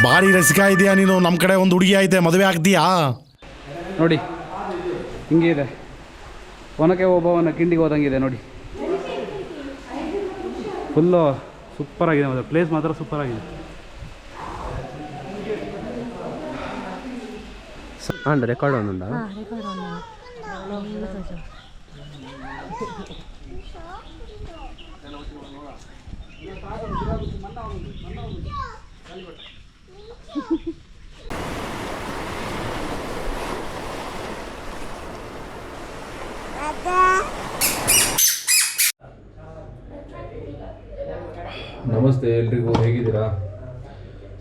ಭಾರಿ ರಸಿಕ ಇದೆಯಾ ನೀನು. ನಮ್ಮ ಕಡೆ ಒಂದು ಹುಡುಗಿ ಐತೆ, ಮದುವೆ ಆಗ್ತೀಯಾ? ನೋಡಿ ಹಿಂಗೆ ಇದೆ, ಒನಕೆ ಓಬವ್ವನ ಕಿಂಡಿಗೆ ಹೋದಂಗಿದೆ ನೋಡಿ. ಫುಲ್ಲು ಸೂಪರಾಗಿದೆ, ಮಾತ್ರ ಪ್ಲೇಸ್ ಮಾತ್ರ ಸೂಪರಾಗಿದೆ. ರೆಕಾರ್ಡ್ ಒಂದುಂಟಾ? ನಮಸ್ತೆ ಎಲ್ರಿಗೂ, ಹೇಗಿದ್ದೀರಾ?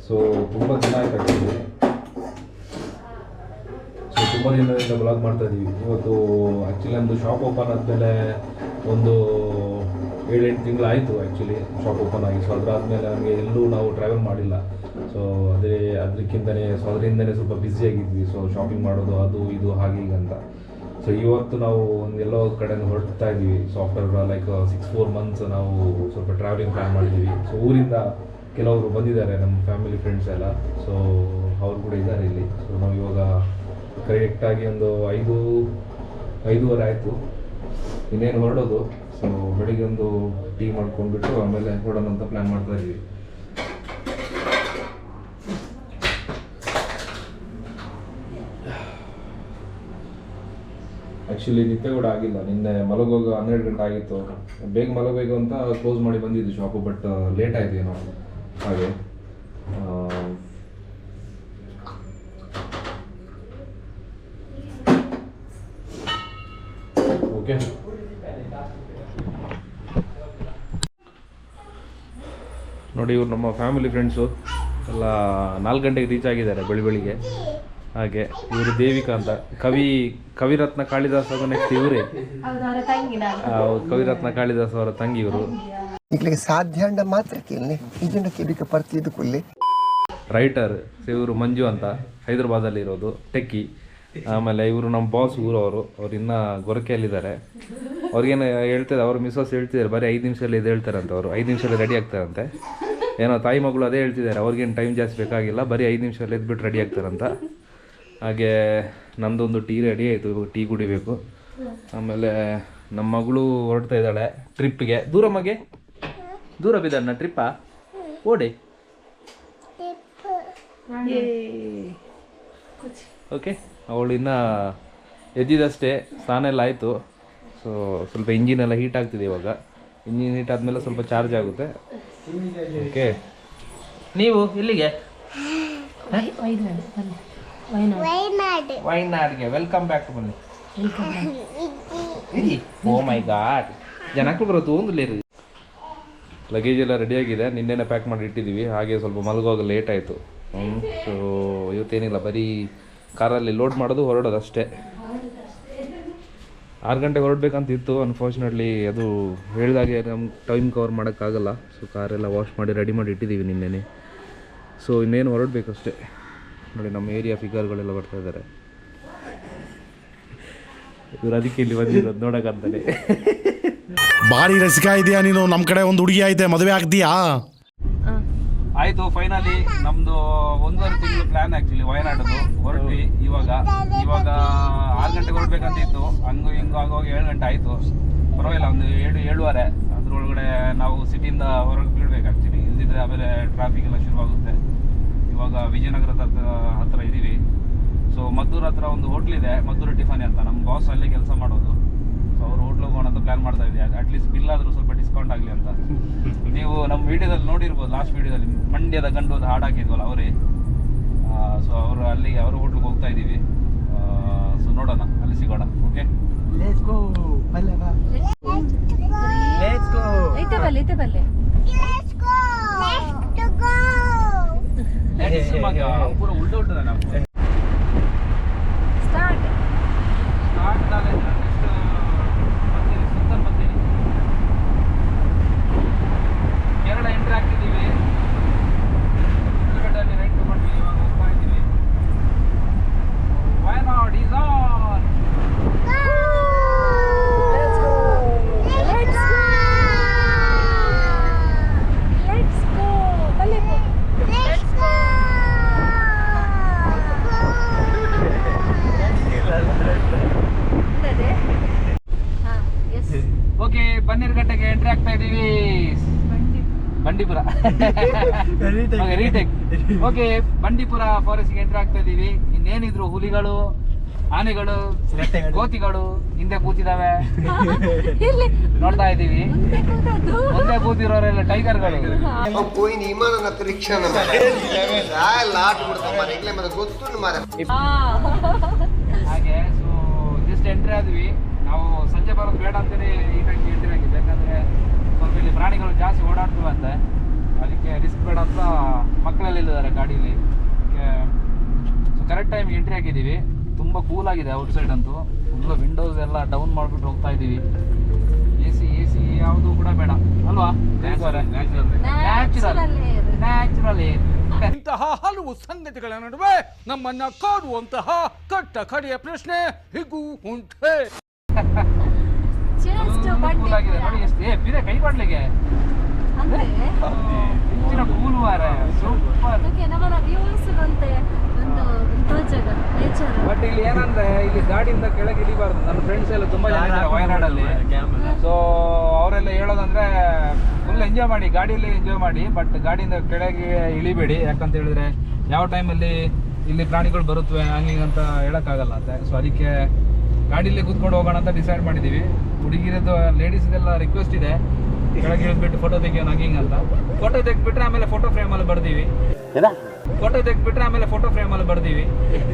ಸೊ ತುಂಬ ದಿನ ಆಯ್ತು ಆ್ಯಕ್ಚುಲಿ. ಸೊ ತುಂಬ ದಿನದಿಂದ ಬ್ಲಾಗ್ ಮಾಡ್ತಾ ಇದ್ದೀವಿ. ಇವತ್ತು ಆ್ಯಕ್ಚುಲಿ ನಮ್ಮದು ಶಾಪ್ ಓಪನ್ ಆದಮೇಲೆ ಒಂದು 7-8 ತಿಂಗಳಾಯಿತು ಆ್ಯಕ್ಚುಲಿ ಶಾಪ್ ಓಪನ್ ಆಗಿ. ಸೊ ಅದಾದಮೇಲೆ ನಮಗೆ ಎಲ್ಲೂ ನಾವು ಟ್ರಾವೆಲ್ ಮಾಡಿಲ್ಲ. ಸೊ ಅದಕ್ಕಿಂತಲೇ ಅದರಿಂದನೇ ಸ್ವಲ್ಪ ಬ್ಯುಸಿಯಾಗಿದ್ವಿ. ಸೊ ಶಾಪಿಂಗ್ ಮಾಡೋದು ಅದು ಇದು ಹಾಗೆ ಈಗ ಅಂತ. ಸೊ ಇವತ್ತು ನಾವು ಎಲ್ಲೋ ಕಡೆ ಹೊರಡ್ತಾ ಇದ್ದೀವಿ. ಸೊ ಆಫ್ಟರ್ ಲೈಕ್ 6-4 ಮಂತ್ಸ್ ನಾವು ಸ್ವಲ್ಪ ಟ್ರಾವೆಲಿಂಗ್ ಪ್ಲ್ಯಾನ್ ಮಾಡಿದ್ದೀವಿ. ಸೊ ಊರಿಂದ ಕೆಲವರು ಬಂದಿದ್ದಾರೆ, ನಮ್ಮ ಫ್ಯಾಮಿಲಿ ಫ್ರೆಂಡ್ಸ್ ಎಲ್ಲ. ಸೊ ಅವ್ರು ಕೂಡ ಇದ್ದಾರೆ ಇಲ್ಲಿ. ಸೊ ನಾವು ಇವಾಗ ಕರೆಕ್ಟಾಗಿ ಒಂದು 5-5:30 ಆಯಿತು, ಇನ್ನೇನು ಹೊರಡೋದು. ಸೊ ಬೆಳಿಗ್ಗೆ ಒಂದು ಟೀ ಮಾಡ್ಕೊಂಡ್ಬಿಟ್ಟು ಆಮೇಲೆ ಹೊರಡೋಣ ಅಂತ ಪ್ಲ್ಯಾನ್ ಮಾಡ್ತಾ ಇದ್ದೀವಿ. ಆ್ಯಕ್ಚುಲಿ ನಿದ್ದೆ ಕೂಡ ಆಗಿಲ್ಲ. ನಿನ್ನೆ ಮಲಗುವಾಗ 12 ಗಂಟೆ ಆಗಿತ್ತು. ಬೇಗ ಮಲಗಬೇಕು ಅಂತ ಕ್ಲೋಸ್ ಮಾಡಿ ಬಂದಿದ್ದು ಶಾಪು, ಬಟ್ ಲೇಟ್ ಆಯಿತು ಏನೋ ಹಾಗೆ. ಓಕೆ, ನೋಡಿ ಇವ್ರು ನಮ್ಮ ಫ್ಯಾಮಿಲಿ ಫ್ರೆಂಡ್ಸು ಎಲ್ಲ 4 ಗಂಟೆಗೆ ರೀಚ್ ಆಗಿದ್ದಾರೆ ಬೆಳಿಗ್ಗೆ. ಹಾಗೆ ಇವರು ದೇವಿಕಾ ಅಂತ, ಕವಿರತ್ನ ಕಾಳಿದಾಸ್ ಅವರು ನೆಕ್ಸ್ಟ್ ಇವರೇ. ಕವಿರತ್ನ ಕಾಳಿದಾಸ್ ಅವರ ತಂಗಿ ಇವರು. ರೈಟರ್ ಇವರು ಮಂಜು ಅಂತ, ಹೈದರಾಬಾದಲ್ಲಿ ಇರೋದು, ಟೆಕ್ಕಿ. ಆಮೇಲೆ ಇವರು ನಮ್ಮ ಬಾಸ್ ಊರವರು, ಅವ್ರು ಇನ್ನೂ ಗೊರಕೆಯಲ್ಲಿದ್ದಾರೆ. ಅವ್ರಿಗೇನು ಹೇಳ್ತಾರೆ, ಅವ್ರ ಮಿಸ್ಸಸ್ ಹೇಳ್ತಿದ್ದಾರೆ ಬರೀ 5 ನಿಮಿಷದಲ್ಲಿ ಇದು ಹೇಳ್ತಾರಂತೆ. ಅವರು 5 ನಿಮಿಷದಲ್ಲಿ ರೆಡಿ ಆಗ್ತಾರಂತೆ. ಏನೋ ತಾಯಿ ಮಗಳು ಅದೇ ಹೇಳ್ತಿದ್ದಾರೆ, ಅವ್ರಿಗೇನು ಟೈಮ್ ಜಾಸ್ತಿ ಬೇಕಾಗಿಲ್ಲ, ಬರೀ 5 ನಿಮಿಷದಲ್ಲಿ ಎದ್ಬಿಟ್ಟು ರೆಡಿ ಆಗ್ತಾರಂತ. ಹಾಗೆ ನಮ್ಮದೊಂದು ಟೀ ರೆಡಿ ಆಯಿತು, ಇವಾಗ ಟೀ ಕುಡಿಬೇಕು. ಆಮೇಲೆ ನಮ್ಮ ಮಗಳು ಹೊರಡ್ತಾ ಇದ್ದಾಳೆ ಟ್ರಿಪ್ಗೆ. ದೂರ ಬಿದ್ದಣ್ಣ ಟ್ರಿಪ್ಪಾ ಓಡಿ. ಓಕೆ, ಅವಳು ಇನ್ನೂ ಎದ್ದಿದ್ದಷ್ಟೇ, ಸ್ನಾನ ಎಲ್ಲ ಆಯಿತು. ಸೊ ಸ್ವಲ್ಪ ಇಂಜಿನ್ ಎಲ್ಲ ಹೀಟ್ ಆಗ್ತಿದೆ ಇವಾಗ. ಇಂಜಿನ್ ಹೀಟ್ ಆದಮೇಲೆ ಸ್ವಲ್ಪ ಚಾರ್ಜ್ ಆಗುತ್ತೆ. ಓಕೆ, ನೀವು ಇಲ್ಲಿಗೆ ವೈನಾಡ್ಗೆ ವೆಲ್ಕಮ್ ಬ್ಯಾಕ್ ಟು ಬನ್ನಿ. ಓ ಮೈ ಗಾಡ್, ಜನಕ್ಕೂ ಬರೋದು ಒಂದಲೇ. ಲಗೇಜ್ ಎಲ್ಲ ರೆಡಿಯಾಗಿದೆ, ನಿನ್ನೆನೇ ಪ್ಯಾಕ್ ಮಾಡಿ ಇಟ್ಟಿದ್ದೀವಿ. ಹಾಗೆ ಸ್ವಲ್ಪ ಮಲಗುವಾಗ ಲೇಟ್ ಆಯಿತು. ಸೊ ಇವತ್ತೇನಿಲ್ಲ, ಬರೀ ಕಾರಲ್ಲಿ ಲೋಡ್ ಮಾಡೋದು ಹೊರಡೋದು ಅಷ್ಟೇ. 6 ಗಂಟೆಗೆ ಹೊರಡ್ಬೇಕಂತ ಇತ್ತು. ಅನ್ಫಾರ್ಚುನೇಟ್ಲಿ ಅದು ಹೇಳಿದಾಗೆ ನಮ್ಗೆ ಟೈಮ್ ಕವರ್ ಮಾಡೋಕ್ಕಾಗಲ್ಲ. ಸೊ ಕಾರೆಲ್ಲ ವಾಶ್ ಮಾಡಿ ರೆಡಿ ಮಾಡಿ ಇಟ್ಟಿದ್ದೀವಿ ನಿನ್ನೆನೇ. ಸೊ ಇನ್ನೇನು ಹೊರಡಬೇಕಷ್ಟೇ. ನೋಡಿ ನಮ್ಮ ಏರಿಯಾ ಫಿಗರ್ಗಳೆಲ್ಲ ಬರ್ತಾ ಇದ್ದಾರೆ. ಇವರು ಅದಕ್ಕೆ ಇಲ್ಲಿ ಬಂದಿರೋದು ನೋಡೋಕ್ಕಂತಾನೆ. ಭಾರಿ ರಸಿಕ ಇದೆಯಾ ನೀನು. ನಮ್ಮ ಕಡೆ ಒಂದು ಹುಡುಗಿ ಐತೆ, ಮದುವೆ ಆಗ್ತೀಯಾ? ಆಯಿತು, ಫೈನಲಿ ನಮ್ಮದು 1.5 ತಿಂಗಳು ಪ್ಲ್ಯಾನ್ ಆ್ಯಕ್ಚುಲಿ ವಯನಾಡೋದು ಹೊರಟ್ವಿ. ಇವಾಗ 6 ಗಂಟೆಗೆ ಹೊರಡ್ಬೇಕಂತಿತ್ತು. ಹಂಗೂ ಹಿಂಗೂ ಆಗೋಗಿ 7 ಗಂಟೆ ಆಯಿತು. ಪರವಾಗಿಲ್ಲ, ಒಂದು 7-7:30 ಅದರೊಳಗಡೆ ನಾವು ಸಿಟಿಯಿಂದ ಹೊರಗೆ ಬೀಳ್ಬೇಕು ಆ್ಯಕ್ಚುಲಿ. ಇಲ್ದಿದ್ರೆ ಆಮೇಲೆ ಟ್ರಾಫಿಕ್ ಎಲ್ಲ ಶುರುವಾಗುತ್ತೆ. ಇವಾಗ ವಿಜಯನಗರದ ಹತ್ರ ಇದ್ದೀವಿ. ಸೊ ಮದ್ದೂರು ಹತ್ರ ಒಂದು ಹೋಟ್ಲಿದೆ, ಮದ್ದೂರು ಟಿಫಾನಿ ಅಂತ. ನಮ್ಮ ಬಾಸ್ ಅಲ್ಲೇ ಕೆಲಸ ಮಾಡೋದು. ಸೊ ಅವ್ರು ಹೋಟ್ಲಿಗೆ ಹೋಗೋಣ ಅಂತ ಪ್ಲ್ಯಾನ್ ಮಾಡ್ತಾ ಇದ್ದೀವಿ. ಅಟ್ಲೀಸ್ಟ್ ಬಿಲ್ ಆದರೂ ಸ್ವಲ್ಪ ಡಿಸ್ಕೌಂಟ್ ಆಗಲಿ ಅಂತ. ನೀವು ನಮ್ಮ ವೀಡಿಯೋದಲ್ಲಿ ನೋಡಿರ್ಬೋದು, ಲಾಸ್ಟ್ ವೀಡಿಯೋದಲ್ಲಿ ಮಂಡ್ಯದ ಗಂಡು ಒಂದು ಹಾಡು ಹಾಕಿದ್ವಲ್ಲ ಅವರೇ. ಸೊ ಅವರು ಅಲ್ಲಿಗೆ ಅವ್ರ ಹೋಟ್ಲಿಗೆ ಹೋಗ್ತಾ ಇದ್ದೀವಿ. ಸೊ ನೋಡೋಣ, ಅಲ್ಲಿ ಸಿಗೋಣ. Okay, let's go. ಪೂರ ಉಲ್ಟಾ ನಾವು ಸ್ಟಾರ್ಟ್ ಕೇರಳ ಎಂಟ್ರಿ ಆಗ್ತಿದ್ದೀವಿ. ಅಲ್ಲಿ ರೈಟ್ ತಗೊಂಡ್ವಿ, ಇವಾಗ ಹೋಗ್ತಾ ಇದ್ದೀವಿ. Wayanad is on. Let's go. Entry ಆಗ್ತಾ ಇದೀವಿ ಬಂಡೀಪುರ. ರೀಟೇಕ್. ಓಕೆ, ಬಂಡೀಪುರ ಫಾರೆಸ್ಟ್ಗೆ ಎಂಟ್ರಿ ಆಗ್ತಾ ಇದೀವಿ. ಇನ್ನೇನಿದ್ರು ಹುಲಿಗಳು, ಆನೆಗಳು, ಕೋತಿಗಳು ಹಿಂದೆ ಕೂತಿದಾವೆ, ನೋಡ್ತಾ ಇದೀವಿ. ಮುಂದೆ ಕೂತಿರೋರೆಲ್ಲ ಟೈಗರ್ಗಳು. ಹಾಗೆ ಸೊ ಜಸ್ಟ್ ಎಂಟ್ರಿ ಆದ್ವಿ. ನಾವು ಸಂಜೆ ಬರೋದು ಬೇಡ ಅಂತಲೇ ಈ ಟೈಮ್ಗೆ ಎಂಟ್ರಿ ಆಗಿದ್ದು. ಯಾಕಂದ್ರೆ ಸ್ವಲ್ಪ ಇಲ್ಲಿ ಪ್ರಾಣಿಗಳು ಜಾಸ್ತಿ ಓಡಾಡ್ತವಂತೆ, ಅದಕ್ಕೆ ರಿಸ್ಕ್ ಬೇಡ ಅಂತ ಮಕ್ಕಳೆಲ್ಲ ಇಲ್ಲಿದ್ದಾರೆ ಗಾಡೀಲಿ. ಸೊ ಕರೆಕ್ಟ್ ಟೈಮ್ಗೆ ಎಂಟ್ರಿ ಆಗಿದ್ದೀವಿ. ತುಂಬ ಕೂಲ್ ಆಗಿದೆ ಔಟ್ ಸೈಡ್ ಅಂತೂ. ಫುಲ್ಲು ವಿಂಡೋಸ್ ಎಲ್ಲ ಡೌನ್ ಮಾಡಿಬಿಟ್ಟು ಹೋಗ್ತಾ ಇದ್ದೀವಿ. ಎ ಸಿ ಯಾವುದು ಕೂಡ ಬೇಡ ಅಲ್ವಾ? Natural air. ಇಂತಹ ಹಲವು ಸಂಗತಿಗಳ ನಡುವೆ ನಮ್ಮನ್ನ ಕಾಡುವಂತಹ ಕಟ್ಟ ಕಡೆಯ ಪ್ರಶ್ನೆ ಹೀಗೂ ಉಂಟೆ. ಕೂಲ್ ಆಗಿದೆ ನೋಡಿ. ಎಷ್ಟು ಬಿರೆ ಕೈ ಬಾಡ್ಲಿಗೆ ಹೆಚ್ಚಿನ ಕೂಲ್ ವಾರೆ ಸೂಪರ್. ಬಟ್ ಇಲ್ಲಿ ಏನಂದ್ರೆ ಇಲ್ಲಿ ಗಾಡಿಯಿಂದ ಕೆಳಗೆ ಇಳಿಬಾರ್ದು. ನನ್ನ ಫ್ರೆಂಡ್ಸ್ ಎಲ್ಲ ತುಂಬಾ ಜನ ಇದ್ದಾರೆ ವಯನಾಡಲ್ಲಿ. ಸೊ ಅವರೆಲ್ಲ ಹೇಳೋದಂದ್ರೆ ಫುಲ್ ಎಂಜಾಯ್ ಮಾಡಿ, ಗಾಡಿಯಲ್ಲಿ ಎಂಜಾಯ್ ಮಾಡಿ, ಬಟ್ ಗಾಡಿಯಿಂದ ಕೆಳಗೆ ಇಳಿಬೇಡಿ. ಯಾಕಂತ ಹೇಳಿದ್ರೆ ಯಾವ ಟೈಮಲ್ಲಿ ಇಲ್ಲಿ ಪ್ರಾಣಿಗಳು ಬರುತ್ತವೆ ಹಂಗೆ ಅಂತ ಹೇಳೋಕ್ಕಾಗಲ್ಲ ಅಂತ. ಸೊ ಅದಕ್ಕೆ ಗಾಡಿಯಲ್ಲಿ ಕೂತ್ಕೊಂಡು ಹೋಗೋಣ ಅಂತ ಡಿಸೈಡ್ ಮಾಡಿದ್ದೀವಿ. ಹುಡುಗಿರದ್ದು ಲೇಡೀಸ್ದೆಲ್ಲ ರಿಕ್ವೆಸ್ಟ್ ಇದೆ ಕೆಳಗೆ ಇಳಿದ್ಬಿಟ್ಟು ಫೋಟೋ ತೆಗಿಯೋಣ ಹಂಗೆ ಅಂತ. ಫೋಟೋ ತೆಗೆದ್ಬಿಟ್ರೆ ಆಮೇಲೆ ಫೋಟೋ ಫ್ರೇಮಲ್ಲಿ ಬರ್ದೀವಿ.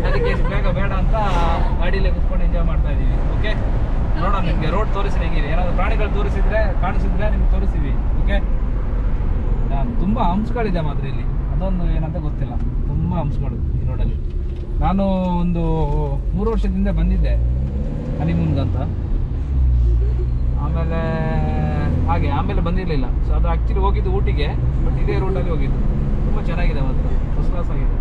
ಅದಕ್ಕೆ ಎಷ್ಟು ಬೇಗ ಬೇಡ ಅಂತ ಗಾಡಿಯಲ್ಲೇ ಕೂತ್ಕೊಂಡು ಎಂಜಾಯ್ ಮಾಡ್ತಾ ಇದ್ದೀವಿ. ಓಕೆ, ನೋಡೋಣ ನಿಮಗೆ ರೋಡ್ ತೋರಿಸಿ ಹೆಂಗಿದೆ. ಏನಾದರೂ ಪ್ರಾಣಿಗಳು ಕಾಣಿಸಿದ್ರೆ ನಿಮ್ಗೆ ತೋರಿಸ್ತೀವಿ. ಓಕೆ, ತುಂಬ ಹಂಪ್ಸ್ಗಳಿದೆ ಮಾತ್ರ ಇಲ್ಲಿ. ಅದೊಂದು ಏನಂತ ಗೊತ್ತಿಲ್ಲ, ತುಂಬ ಹಂಪ್ಸ್ಗಳು ಈ ರೋಡಲ್ಲಿ. ನಾನು ಒಂದು 3 ವರ್ಷದಿಂದ ಬಂದಿದ್ದೆ ಹನಿಮೂನ್ಗಂತ. ಆಮೇಲೆ ಬಂದಿರಲಿಲ್ಲ. ಸೊ ಅದು ಆ್ಯಕ್ಚುಲಿ ಹೋಗಿದ್ದು ಊಟಿಗೆ, ಬಟ್ ಇದೇ ರೂಟಲ್ಲಿ ಹೋಗಿದ್ದು. ತುಂಬ ಚೆನ್ನಾಗಿದೆ ಮಾತ್ರ, ಫಸ್ಟ್ ಕ್ಲಾಸ್ ಆಗಿದೆ.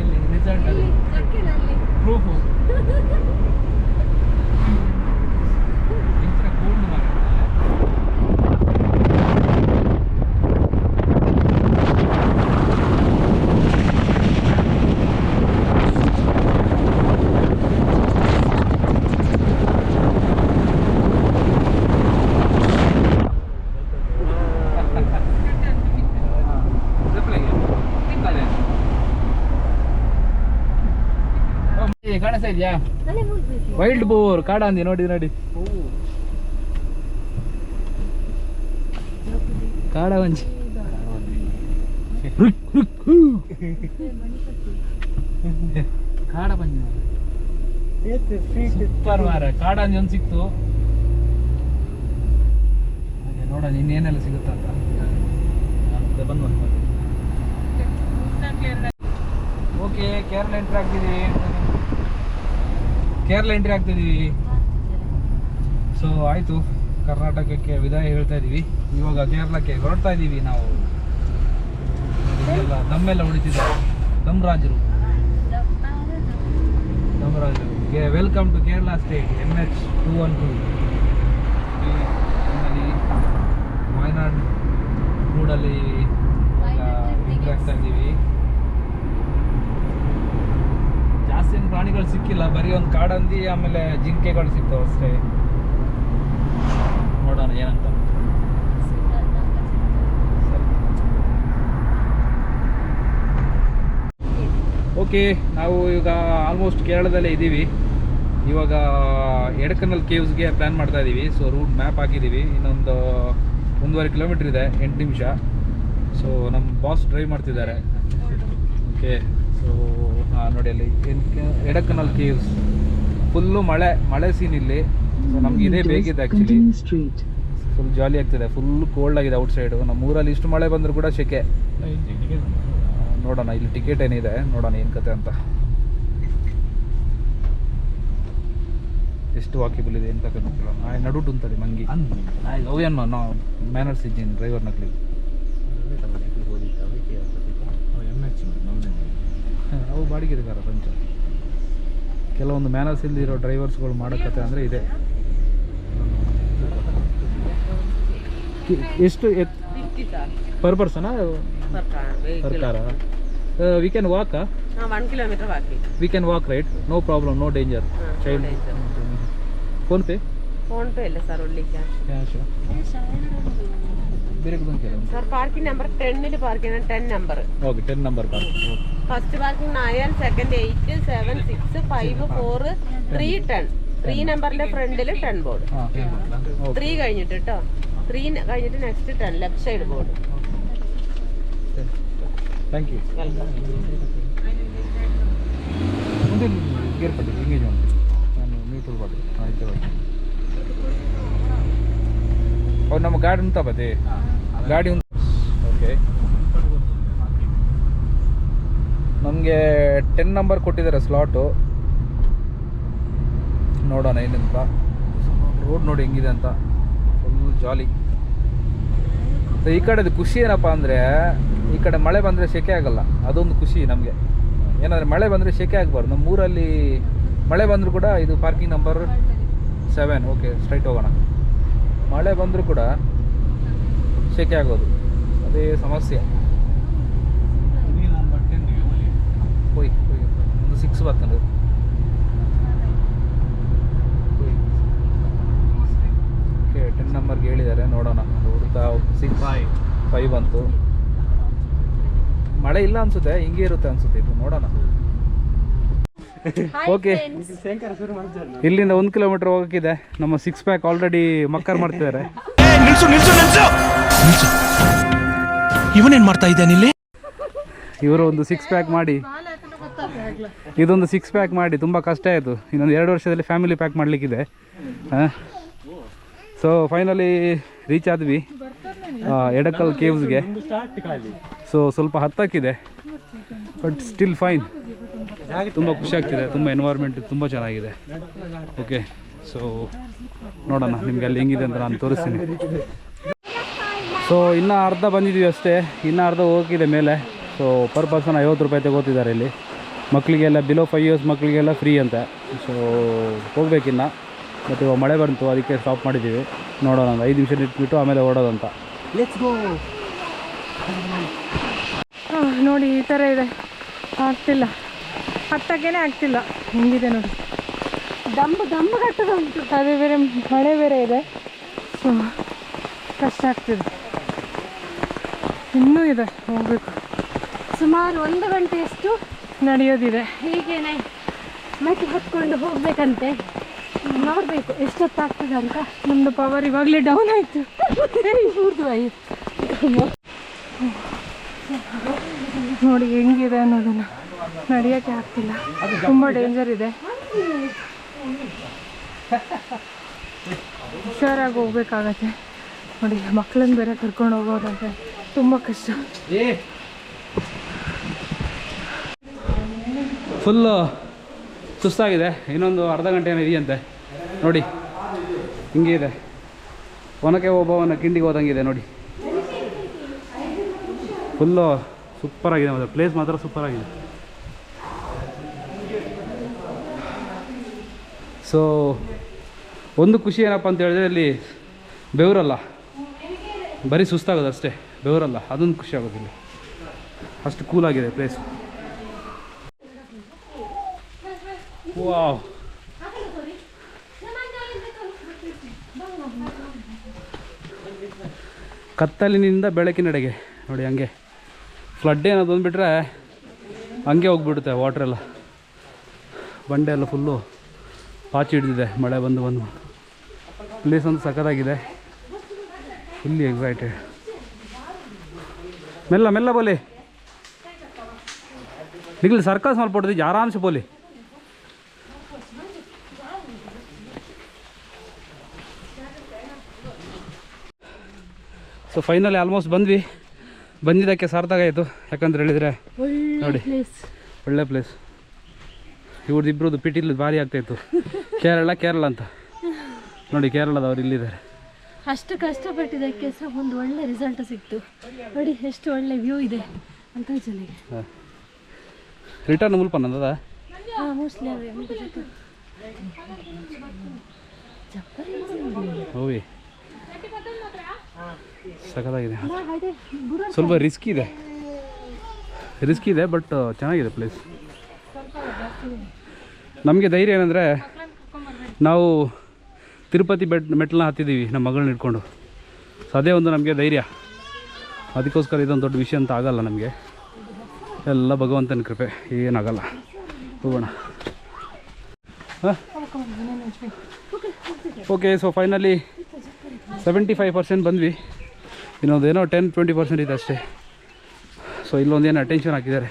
ಇಲ್ಲಿ ರಿಸಲ್ಟ್ ಪ್ರೂಫು ಕೂಲ್ ಮಾಡಿ. ಕಾಣಿಸ್ತಾ ಇದೆಯಾ? ವೈಲ್ಡ್ ಬೋರ್ ಕಾಡಾಂದಿ ನೋಡಿ ಕಾಡವಂಜಿ. ಕಾಡ ಬಂಜಿ ಸೂಪರ್ ಮಾರ. ಕಾಡಂದಿ ಒಂದು ಸಿಕ್ತು. ನೋಡೋಣ ಇನ್ನೇನೆಲ್ಲ ಸಿಗುತ್ತ ಅಂತ. ಓಕೆ, ಕೇರಳ ಎಂಟ್ರಿ ಆಗ್ತಿದ್ದೀವಿ. ಸೊ ಆಯಿತು, ಕರ್ನಾಟಕಕ್ಕೆ ವಿದಾಯ ಹೇಳ್ತಾ ಇದ್ದೀವಿ. ಇವಾಗ ಕೇರಳಕ್ಕೆ ಹೊರಡ್ತಾ ಇದ್ದೀವಿ ನಾವು. ದಮ್ಮೆಲ್ಲ ಹೊಡಿತಿದ್ದಾರೆ ದಮ್ರಾಜರು. Welcome to Kerala state, NH 212. Wayanad ಮೂಡಲ್ಲಿ ಎಂಟ್ರಿ ಆಗ್ತಾ ಇದ್ದೀವಿ. ಜಾಸ್ತಿ ಏನು ಪ್ರಾಣಿಗಳು ಸಿಕ್ಕಿಲ್ಲ, ಬರೀ ಒಂದು ಕಾಡಂದಿ ಆಮೇಲೆ ಜಿಂಕೆಗಳು ಸಿಗ್ತಾವೆ ಅಷ್ಟೇ. ನೋಡೋಣ ಏನಂತ. ಓಕೆ, ನಾವು ಈಗ ಆಲ್ಮೋಸ್ಟ್ ಕೇರಳದಲ್ಲೇ ಇದ್ದೀವಿ. ಇವಾಗ ಎಡಕನಲ್ ಕೇವ್ಸ್ಗೆ ಪ್ಲ್ಯಾನ್ ಮಾಡ್ತಾ ಇದ್ದೀವಿ. ಸೊ ರೂಟ್ ಮ್ಯಾಪ್ ಹಾಕಿದ್ದೀವಿ. ಇನ್ನೊಂದು 1.5 ಕಿಲೋಮೀಟ್ರ್ ಇದೆ, 8 ನಿಮಿಷ. ಸೊ ನಮ್ಮ ಬಾಸ್ ಡ್ರೈವ್ ಮಾಡ್ತಿದ್ದಾರೆ. ಓಕೆ, ಸೊ ನೋಡಿ ಅಲ್ಲಿ ಎಡಕನಲ್ ಕೇವ್ಸ್. ಫುಲ್ಲು ಮಳೆ ಸೀನ್ ಇಲ್ಲಿ. ಸೊ ನಮ್ಗೆ ಇದೇ ಬೇಕಿದೆ ಆ್ಯಕ್ಚುಲಿ. ಫುಲ್ ಜಾಲಿ ಆಗ್ತಿದೆ. ಫುಲ್ ಕೋಲ್ಡ್ ಆಗಿದೆ ಔಟ್ ಸೈಡು. ನಮ್ಮ ಊರಲ್ಲಿ ಇಷ್ಟು ಮಳೆ ಬಂದರೂ ಕೂಡ ಸೆಕೆ. ನೋಡೋಣ ಇಲ್ಲಿ ಟಿಕೆಟ್ ಏನಿದೆ, ನೋಡೋಣ ಏನು ಕತೆ ಅಂತ, ಎಷ್ಟು ವಾಕಿಬಲ್ ಇದೆ ಏನು ಕತೆ ಗೊತ್ತಿಲ್ಲ. ನಡುಟು ಉಂಟದೆ ಮಂಗಿ ಅವೇನು ನಾ ಮ್ಯಾನರ್ಸ್ ಇದ್ದೀನಿ ಡ್ರೈವರ್ ನಕ್ಲಿ. ಅವು ಬಾಡಿಗೆದಾರ ಪಂಚ. ಕೆಲವೊಂದು ಮ್ಯಾನರ್ಸ್ ಇಲ್ದಿರೋ ಡ್ರೈವರ್ಸ್ಗಳು ಮಾಡೋ ಕತೆ ಅಂದರೆ ಇದೆ. ಎಷ್ಟು ಪರ್ ಪರ್ಸನಾ? ಪರ್ ಕಾರ. We can walk. 1 kilometer walking. We can walk, right? No problem, no danger. Child. Phone pay? Phone pay ಇಲ್ಲ ಸರ್, only cash. Cash. ಬೇರೆ ಕೂಡ ಕೇಳು. ಸರ್ ಪಾರ್ಕಿಂಗ್ ನಂಬರ್ 10 ಲಿ parking 10 number. Okay 10 number parking. First parking 9, second 8, 7, 6, 5, 4, 3, 10. 3 നമ്പറിന്റെ ഫ്രണ്ടിൽ 10 board. 3 കഴിഞ്ഞിട്ട് കേട്ടോ. 3 കഴിഞ്ഞിട്ട് next 10 left side board. Thank you. Welcome. ಮುಂದೆ ಗೇರ್ ಪಟ್ಟಿ ಎಂಗೇಜ್ ಮಾಡಿ ನಾನು ನ್ಯೂಟ್ರಲ್ ಮಾಡಿ ಆಯ್ತು. ಅವ್ರು ನಮ್ಮ ಗಾಡಿ ಉಂಟಾ ಬತ್ತೆ ಗಾಡಿ ಉಂಟು. ಓಕೆ ನಮಗೆ 10 ನಂಬರ್ ಕೊಟ್ಟಿದ್ದಾರೆ ಸ್ಲಾಟು. ನೋಡೋಣ ಏನಂತ. ರೋಡ್ ನೋಡಿ ಹೆಂಗಿದೆ ಅಂತ, ಫುಲ್ ಜಾಲಿ. ಸೊ ಈ ಕಡೆದು ಖುಷಿ ಏನಪ್ಪ ಅಂದರೆ, ಈ ಕಡೆ ಮಳೆ ಬಂದರೆ ಸೆಕೆ ಆಗಲ್ಲ, ಅದೊಂದು ಖುಷಿ ನಮಗೆ. ಏನಾದರೆ ಮಳೆ ಬಂದರೆ ಸೆಕೆ ಆಗಬಾರ್ದು. ನಮ್ಮ ಊರಲ್ಲಿ ಮಳೆ ಬಂದರೂ ಕೂಡ ಇದು ಪಾರ್ಕಿಂಗ್ ನಂಬರ್ 7. ಓಕೆ ಸ್ಟ್ರೈಟ್ ಹೋಗೋಣ. ಮಳೆ ಬಂದರೂ ಕೂಡ ಸೆಕೆ ಆಗೋದು, ಅದೇ ಸಮಸ್ಯೆ. ಹೋಯ್ ಒಂದು 6 ಬರ್ತಂದು. ಓಕೆ 10 ನಂಬರ್ಗೆ ಹೇಳಿದ್ದಾರೆ, ನೋಡೋಣ. ಹುಡುಕ್ತಾ 6-5 ಬಂತು. ಮಳೆ ಇಲ್ಲ ಅನ್ಸುತ್ತೆ, ಹಿಂಗೆ ಇರುತ್ತೆ ಅನ್ಸುತ್ತೆ ಇದು, ನೋಡೋಣ. ಓಕೆ ಇಲ್ಲಿಂದ 1 ಕಿಲೋಮೀಟರ್ ಹೋಗೋಕ್ಕಿದೆ. ನಮ್ಮ 6 ಪ್ಯಾಕ್ ಆಲ್ರೆಡಿ ಮಕ್ಕರ್ ಮಾಡ್ತಿದ್ದಾರೆ. ಇವನೇನ್ ಮಾಡ್ತಾ ಇದ್ದಾನೆ ಇಲ್ಲಿ? ಇವರು ಒಂದು 6 ಪ್ಯಾಕ್ ಮಾಡಿ, ಇದೊಂದು 6 ಪ್ಯಾಕ್ ಮಾಡಿ ತುಂಬ ಕಷ್ಟ ಆಯಿತು. ಇನ್ನೊಂದು 2 ವರ್ಷದಲ್ಲಿ ಫ್ಯಾಮಿಲಿ ಪ್ಯಾಕ್ ಮಾಡಲಿಕ್ಕಿದೆ. ಸೊ ಫೈನಲಿ ರೀಚ್ ಆದ್ವಿ ಎಡಕಲ್ ಕೇವ್ಸ್ಗೆ. ಸೊ ಸ್ವಲ್ಪ ಹತ್ತಕ್ಕಿದೆ, ಬಟ್ ಸ್ಟಿಲ್ ಫೈನ್. ತುಂಬ ಖುಷಿ ಆಗ್ತಿದೆ, ತುಂಬ ಎನ್ವೈರ್ಮೆಂಟ್ ತುಂಬ ಚೆನ್ನಾಗಿದೆ. ಓಕೆ ಸೊ ನೋಡೋಣ ನಿಮಗೆ ಅಲ್ಲಿ ಹೆಂಗಿದೆ ಅಂತ ನಾನು ತೋರಿಸ್ತೀನಿ. ಸೊ ಇನ್ನೂ ಅರ್ಧ ಬಂದಿದ್ದೀವಿ ಅಷ್ಟೇ, ಇನ್ನೂ ಅರ್ಧ ಹೋಗಿದೆ ಮೇಲೆ. ಸೊ ಪರ್ ಪರ್ಸನ್ 50 ರೂಪಾಯಿ ತಗೋತಿದ್ದಾರೆ ಇಲ್ಲಿ. ಮಕ್ಕಳಿಗೆಲ್ಲ ಬಿಲೋ 5 ಇಯರ್ಸ್ ಮಕ್ಕಳಿಗೆಲ್ಲ ಫ್ರೀ ಅಂತ. ಸೊ ಹೋಗ್ಬೇಕಿನ್ನ, ಮತ್ತು ಇವಾಗ ಮಳೆ ಬಂತು ಅದಕ್ಕೆ ಸ್ಟಾಪ್ ಮಾಡಿದ್ದೀವಿ. ನೋಡೋಣ ಒಂದು 5 ನಿಮಿಷ ನಿಂತ್ಬಿಟ್ಟು ಆಮೇಲೆ ಓಡೋದಂತ. Let's go. ನೋಡಿ ಈ ಥರ ಇದೆ, ಆಗ್ತಿಲ್ಲ, ಹತ್ತಕ್ಕೇನೆ ಆಗ್ತಿಲ್ಲ. ಹೆಂಗಿದೆ ನೋಡಿ, ದಮ್ಮ ಕಟ್ಟದ ಉಂಟು. ಅದೇ ಬೇರೆ ಮಳೆ ಬೇರೆ ಇದೆ, ಸೊ ಕಷ್ಟ ಆಗ್ತಿದೆ. ಇನ್ನೂ ಇದೆ ಹೋಗ್ಬೇಕು, ಸುಮಾರು 1 ಗಂಟೆಯಷ್ಟು ನಡೆಯೋದಿದೆ. ಹೀಗೇನೆ ಮೆಟ್ಲು ಹತ್ಕೊಂಡು ಹೋಗ್ಬೇಕಂತೆ. ನೋಡಬೇಕು ಎಷ್ಟೊತ್ತಾಗ್ತದೆ ಅಂತ. ನಮ್ಮದು ಪವರ್ ಇವಾಗಲೇ ಡೌನ್ ಆಯಿತು. ನೋಡಿ ಹೆಂಗಿದೆ ಅನ್ನೋದನ್ನು, ನಡೆಯೋಕ್ಕೆ ಆಗ್ತಿಲ್ಲ, ತುಂಬ ಡೇಂಜರ್ ಇದೆ. ಹುಷಾರಾಗಿ ಹೋಗ್ಬೇಕಾಗತ್ತೆ. ನೋಡಿ ಮಕ್ಕಳನ್ನ ಬೇರೆ ಕರ್ಕೊಂಡು ಹೋಗೋದಂತೆ ತುಂಬ ಕಷ್ಟ. ಫುಲ್ಲು ಸುಸ್ತಾಗಿದೆ. ಇನ್ನೊಂದು ಅರ್ಧ ಗಂಟೆ ಏನೋ ಇದೆಯಂತೆ. ನೋಡಿ ಹಿಂಗೆ ಇದೆ, ಒನಕೆ ಒಬ್ಬವನ ಕಿಂಡಿಗೆ ಹೋದಂಗಿದೆ ನೋಡಿ. ಫುಲ್ಲು ಸೂಪರಾಗಿದೆ, ಮಾತ್ರ ಪ್ಲೇಸ್ ಮಾತ್ರ ಸೂಪರಾಗಿದೆ. ಸೊ ಒಂದು ಖುಷಿ ಏನಪ್ಪ ಅಂತ ಹೇಳಿದ್ರೆ ಇಲ್ಲಿ ಬೆವರಲ್ಲ, ಬರೀ ಸುಸ್ತಾಗೋದು ಅಷ್ಟೇ, ಬೆವರಲ್ಲ. ಅದೊಂದು ಖುಷಿ ಆಗೋದಿಲ್ಲ, ಅಷ್ಟು ಕೂಲಾಗಿದೆ ಪ್ಲೇಸ್. ವಾವ್, ಕತ್ತಲಿನಿಂದ ಬೆಳಕಿನೆಡೆಗೆ ನೋಡಿ. ಹಂಗೆ ಫ್ಲಡ್ ಏನಾದ್ರು ಬಂದುಬಿಟ್ರೆ ಹಂಗೆ ಹೋಗ್ಬಿಡುತ್ತೆ ವಾಟ್ರೆಲ್ಲ. ಬಂಡೆ ಎಲ್ಲ ಫುಲ್ಲು ಪಾಚಿ ಹಿಡಿದಿದೆ ಮಳೆ ಬಂದು. ಪ್ಲೇಸ್ ಒಂದು ಸಖತ್ತಾಗಿದೆ, ಫುಲ್ಲಿ ಎಕ್ಸೈಟೆಡ್. ಮೆಲ್ಲ ಮೆಲ್ಲ ಬೋಲಿ ನಿಗಲಿ ಸರ್ಕಸ್ ಮಾಡ್ಬಿಡ್ತೀವಿ ಆರಾಮ್ಸೆ ಬೋಲಿ. ಸೊ ಫೈನಲಿ ಆಲ್ಮೋಸ್ಟ್ ಬಂದ್ವಿ. ಬಂದಿದ್ದಕ್ಕೆ ಸಾರ್ಥಕ ಆಯಿತು, ಯಾಕಂತ ಹೇಳಿದರೆ ನೋಡಿ ಒಳ್ಳೆ ಪ್ಲೇಸ್. ಇವ್ರದ್ದು ಇಬ್ಬರದ್ದು ಪಿಟಿಲ್ ಭಾರಿ ಆಗ್ತಾಯಿತ್ತು. ಕೇರಳ ಅಂತ ನೋಡಿ, ಕೇರಳದವ್ರು ಇಲ್ಲಿದ್ದಾರೆ. ಅಷ್ಟು ಕಷ್ಟಪಟ್ಟಿದ್ದಕ್ಕೆ ಸಹ ಒಂದು ಒಳ್ಳೆ ರಿಸಲ್ಟ್ ಸಿಕ್ತು ನೋಡಿ. ಎಷ್ಟು ಒಳ್ಳೆ ವ್ಯೂ ಇದೆ ಅಂತ ಜನಗೆ. ರಿಟರ್ನ್ ಮುಲ್ಪನ್ನದ ಮೋಸ್ಟ್ಲಿ ಹೋಗಿ ಸಖತ್ತಾಗಿದೆ. ಸ್ವಲ್ಪ ರಿಸ್ಕ್ ಇದೆ ಬಟ್ ಚೆನ್ನಾಗಿದೆ ಪ್ಲೇಸ್. ನಮಗೆ ಧೈರ್ಯ ಏನಂದರೆ ನಾವು ತಿರುಪತಿ ಮೆಟ್ಲನ್ನ ಹತ್ತಿದ್ದೀವಿ ನಮ್ಮ ಮಗಳನ್ನ ಇಟ್ಕೊಂಡು. ಸೊ ಅದೇ ಒಂದು ನಮಗೆ ಧೈರ್ಯ. ಅದಕ್ಕೋಸ್ಕರ ಇದೊಂದು ದೊಡ್ಡ ವಿಷಯ ಅಂತ ಆಗಲ್ಲ ನಮಗೆ. ಎಲ್ಲ ಭಗವಂತನ ಕೃಪೆ, ಏನಾಗಲ್ಲ. ಹೋಗೋಣ. ಹಾಂ ಓಕೆ. ಸೊ ಫೈನಲಿ 75% ಬಂದ್ವಿ. ಇನ್ನೊಂದೇನೋ 10-20% ಇದೆ ಅಷ್ಟೇ. ಸೊ ಇಲ್ಲೊಂದೇನು ಅಟೆನ್ಷನ್ ಹಾಕಿದ್ದಾರೆ.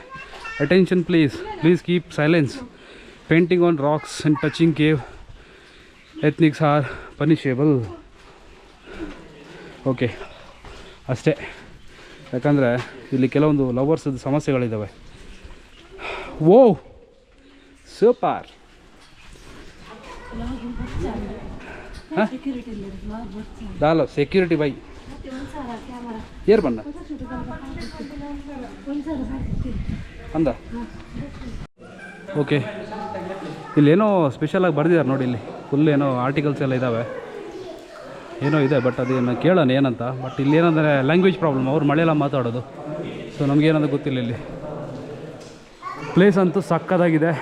Attention please keep silence. Painting on rocks and touching cave ethnics are punishable. Okay ಅಷ್ಟೇ. ಯಾಕಂದರೆ ಇಲ್ಲಿ ಕೆಲವೊಂದು ಲವರ್ಸದ ಸಮಸ್ಯೆಗಳಿದ್ದಾವೆ. ಓ ಸೂಪರ್. ದಾಲ ಸೆಕ್ಯೂರಿಟಿ ಬೈ ಏರ್ ಬಣ್ಣ ಅಂದ. ಓಕೆ ಇಲ್ಲೇನೋ ಸ್ಪೆಷಲಾಗಿ ಬರೆದಿದ್ದಾರೆ ನೋಡಿ. ಇಲ್ಲಿ ಫುಲ್ ಏನೋ ಆರ್ಟಿಕಲ್ಸ್ ಎಲ್ಲ ಇದ್ದಾವೆ, ಏನೋ ಇದೆ. ಬಟ್ ಅದೇನು ಕೇಳೋಣ ಏನಂತ. ಬಟ್ ಇಲ್ಲಿ ಏನಂದರೆ ಲ್ಯಾಂಗ್ವೇಜ್ ಪ್ರಾಬ್ಲಮ್, ಅವ್ರು ಮಳೆಯೆಲ್ಲ ಮಾತಾಡೋದು. ಸೊ ನಮಗೇನಂತ ಗೊತ್ತಿಲ್ಲ. ಇಲ್ಲಿ ಪ್ಲೇಸ್ ಅಂತೂ ಸಕ್ಕದಾಗಿದೆ.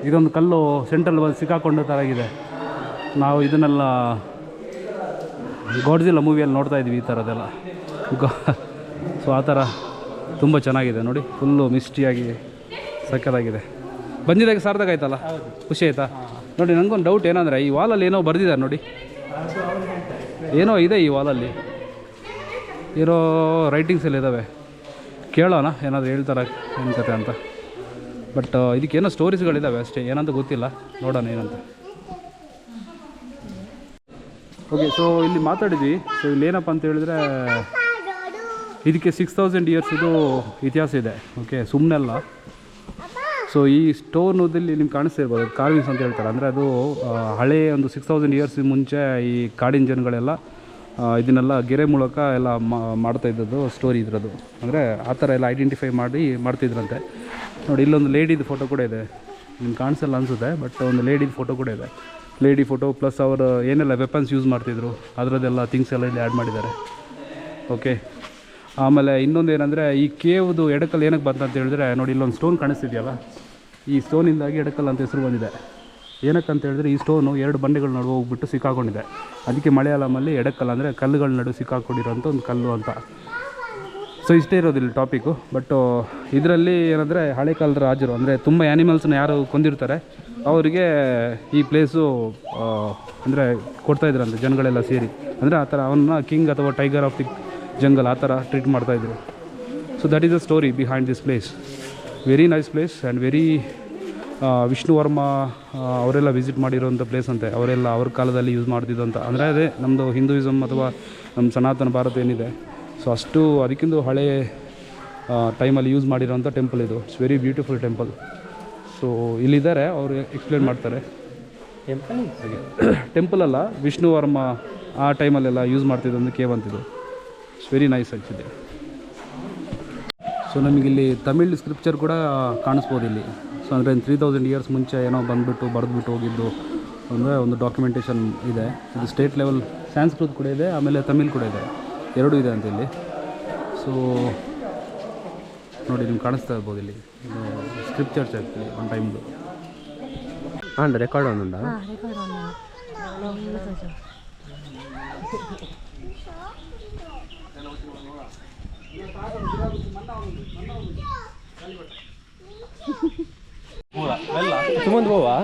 ಇದೊಂದು ಕಲ್ಲು ಸೆಂಟ್ರಲ್ ಬಂದು ಸಿಕ್ಕಾಕೊಂಡ ಥರ ಇದೆ. ನಾವು ಇದನ್ನೆಲ್ಲ ಗಾಡ್ಜಿಲ್ಲ ಮೂವಿಯಲ್ಲಿ ನೋಡ್ತಾ ಇದ್ವಿ ಈ ಥರದ್ದೆಲ್ಲ. ಸೊ ಆ ಥರ ತುಂಬ ಚೆನ್ನಾಗಿದೆ ನೋಡಿ. ಫುಲ್ಲು ಮಿಸ್ಟಿಯಾಗಿ ಸಕ್ಕದಾಗಿದೆ. ಬಂದಿದ್ದಾಗೆ ಸಾರ್ಥಕ ಆಯ್ತಲ್ಲ, ಖುಷಿ ಆಯಿತಾ? ನೋಡಿ ನನಗೊಂದು ಡೌಟ್ ಏನಂದರೆ ಈ ವಾಲಲ್ಲಿ ಏನೋ ಬರೆದಿದ್ದಾರೆ ನೋಡಿ. ಏನೋ ಇದೆ ಈ ವಾಲಲ್ಲಿ, ಏನೋ ರೈಟಿಂಗ್ಸ್ ಎಲ್ಲ ಇದ್ದಾವೆ. ಕೇಳೋಣ ಏನಾದರೂ ಹೇಳ್ತಾರೆ ಏನು ಕತೆ ಅಂತ. ಬಟ್ ಇದಕ್ಕೇನೋ ಸ್ಟೋರೀಸ್ಗಳಿದ್ದಾವೆ ಅಷ್ಟೇ, ಏನಂತ ಗೊತ್ತಿಲ್ಲ. ನೋಡೋಣ ಏನಂತ. ಓಕೆ ಸೊ ಇಲ್ಲಿ ಮಾತಾಡಿದ್ವಿ. ಸೊ ಇಲ್ಲಿ ಏನಪ್ಪ ಅಂತ ಹೇಳಿದ್ರೆ ಇದಕ್ಕೆ 6000 ಇಯರ್ಸಿದು ಇತಿಹಾಸ ಇದೆ. ಓಕೆ ಸುಮ್ಮನೆಲ್ಲ. ಸೊ ಈ ಸ್ಟೋನಲ್ಲಿ ನಿಮ್ಗೆ ಕಾಣಿಸ್ತಾ ಇರ್ಬೋದು, ಕಾರ್ವಿಂಗ್ಸ್ ಅಂತ ಹೇಳ್ತಾರೆ. ಅಂದರೆ ಅದು ಹಳೆಯ ಒಂದು 6000 ಇಯರ್ಸ್ ಮುಂಚೆ ಈ ಕಾಡಿನ ಜನಗಳೆಲ್ಲ ಇದನ್ನೆಲ್ಲ ಗೆರೆ ಮೂಲಕ ಎಲ್ಲ ಮಾಡ್ತಾ ಇದ್ದದ್ದು ಸ್ಟೋರಿ ಇದ್ರದ್ದು. ಅಂದರೆ ಆ ಥರ ಎಲ್ಲ ಐಡೆಂಟಿಫೈ ಮಾಡ್ತಿದ್ರಂತೆ. ನೋಡಿ ಇಲ್ಲೊಂದು ಲೇಡಿದು ಫೋಟೋ ಕೂಡ ಇದೆ. ನಿಮ್ಗೆ ಕಾಣಿಸಲ್ಲ ಅನಿಸುತ್ತೆ, ಬಟ್ ಒಂದು ಲೇಡಿದು ಫೋಟೋ ಕೂಡ ಇದೆ. ಲೇಡಿ ಫೋಟೋ ಪ್ಲಸ್ ಅವರು ಏನೆಲ್ಲ ವೆಪನ್ಸ್ ಯೂಸ್ ಮಾಡ್ತಿದ್ರು ಅದರದ್ದೆಲ್ಲ ಥಿಂಗ್ಸ್ ಎಲ್ಲ ಇಲ್ಲಿ ಆ್ಯಡ್ ಮಾಡಿದ್ದಾರೆ. ಓಕೆ ಆಮೇಲೆ ಇನ್ನೊಂದು ಏನಂದರೆ ಈ ಕೇವ್ದು ಎಡಕಲ್ ಏನಕ್ಕೆ ಬಂತಂತ ಹೇಳಿದ್ರೆ ನೋಡಿ ಇಲ್ಲೊಂದು ಸ್ಟೋನ್ ಕಾಣಿಸ್ತಿದೆಯಲ್ಲ, ಈ ಸ್ಟೋನಿಂದಾಗಿ ಎಡಕಲ್ ಅಂತ ಹೆಸರು ಬಂದಿದೆ. ಏನಕ್ಕಂತ ಹೇಳಿದ್ರೆ ಈ ಸ್ಟೋನು 2 ಬಂಡೆಗಳ ನಡುವೆ ಹೋಗ್ಬಿಟ್ಟು ಸಿಕ್ಕಾಕೊಂಡಿದೆ. ಅದಕ್ಕೆ ಮಲಯಾಳಮಲ್ಲಿ ಎಡಕಲ್ ಅಂದರೆ ಕಲ್ಲುಗಳ ನಡುವೆ ಸಿಕ್ಕಾಕೊಂಡಿರೋಂಥ ಒಂದು ಕಲ್ಲು ಅಂತ. ಸೊ ಇಷ್ಟೇ ಇರೋದಿಲ್ಲ ಟಾಪಿಕ್ಕು. ಬಟ್ ಇದರಲ್ಲಿ ಏನಂದರೆ ಹಳೆ ಕಾಲದ ರಾಜರು ಅಂದರೆ ತುಂಬ ಆ್ಯನಿಮಲ್ಸ್ನ ಯಾರು ಕೊಂದಿರ್ತಾರೆ ಅವರಿಗೆ ಈ ಪ್ಲೇಸು ಅಂದರೆ ಕೊಡ್ತಾಯಿದ್ರಂತೆ ಜನಗಳೆಲ್ಲ ಸೇರಿ. ಅಂದರೆ ಆ ಥರ ಅವನ್ನ ಕಿಂಗ್ ಅಥವಾ ಟೈಗರ್ ಆಫ್ ದಿ ಜಂಗಲ್ ಆ ಥರ ಟ್ರೀಟ್ ಮಾಡ್ತಾಯಿದ್ರು. So that is the story behind this place. Very nice place and very Vishnu Varma ಅವರೆಲ್ಲ ವಿಸಿಟ್ ಮಾಡಿರೋಂಥ ಪ್ಲೇಸ್ ಅಂತೆ. ಅವರೆಲ್ಲ ಅವ್ರ ಕಾಲದಲ್ಲಿ ಯೂಸ್ ಮಾಡ್ತಿದ್ದಂಥ, ಅಂದರೆ ಅದೇ ನಮ್ಮದು ಹಿಂದೂಯಿಸಮ್ ಅಥವಾ ನಮ್ಮ ಸನಾತನ ಭಾರತ ಏನಿದೆ ಸೊ ಅಷ್ಟು ಅದಕ್ಕಿಂತ ಹಳೆ ಟೈಮಲ್ಲಿ ಯೂಸ್ ಮಾಡಿರೋಂಥ ಟೆಂಪಲ್ ಇದು. It's very beautiful temple. So ಇಲ್ಲಿದ್ದಾರೆ, ಅವರು ಎಕ್ಸ್ಪ್ಲೇನ್ ಮಾಡ್ತಾರೆ. ಟೆಂಪಲ್ ಅಲ್ಲ, ವಿಷ್ಣು ವರ್ಮ ಆ ಟೈಮಲ್ಲೆಲ್ಲ ಯೂಸ್ ಮಾಡ್ತಿದ್ದೊಂದು ಕೇವ್ ಅಂತಿದ್ದು. It's very nice actually. So ನಮಗಿಲ್ಲಿ ತಮಿಳ್ ಸ್ಕ್ರಿಪ್ಚರ್ ಕೂಡ ಕಾಣಿಸ್ಬೋದು ಇಲ್ಲಿ. ಸೊ ಅಂದರೆ 3000 ಇಯರ್ಸ್ ಮುಂಚೆ ಏನೋ ಬರೆದ್ಬಿಟ್ಟು ಹೋಗಿದ್ದು ಅಂದರೆ ಒಂದು ಡಾಕ್ಯುಮೆಂಟೇಷನ್ ಇದೆ. ಇದು ಸ್ಟೇಟ್ ಲೆವೆಲ್ ಸಂಸ್ಕೃತ ಕೂಡ ಇದೆ, ಆಮೇಲೆ ತಮಿಳ್ ಕೂಡ ಇದೆ, ಎರಡೂ ಇದೆ ಅಂತ ಇಲ್ಲಿ. ಸೊ ನೋಡಿ ನಿಮ್ಗೆ ಕಾಣಿಸ್ತಾ ಇರ್ಬೋದು ಇಲ್ಲಿ ಇದು ಸ್ಕ್ರಿಪ್ಚರ್ಸ್ ಆಗ್ತದೆ ಒಂದು ಟೈಮ್ದು. ಹಾಂ ರೆಕಾರ್ಡ್ ಒಂದುಂಡ ಸುಮಂತ್ ಬೋವಾ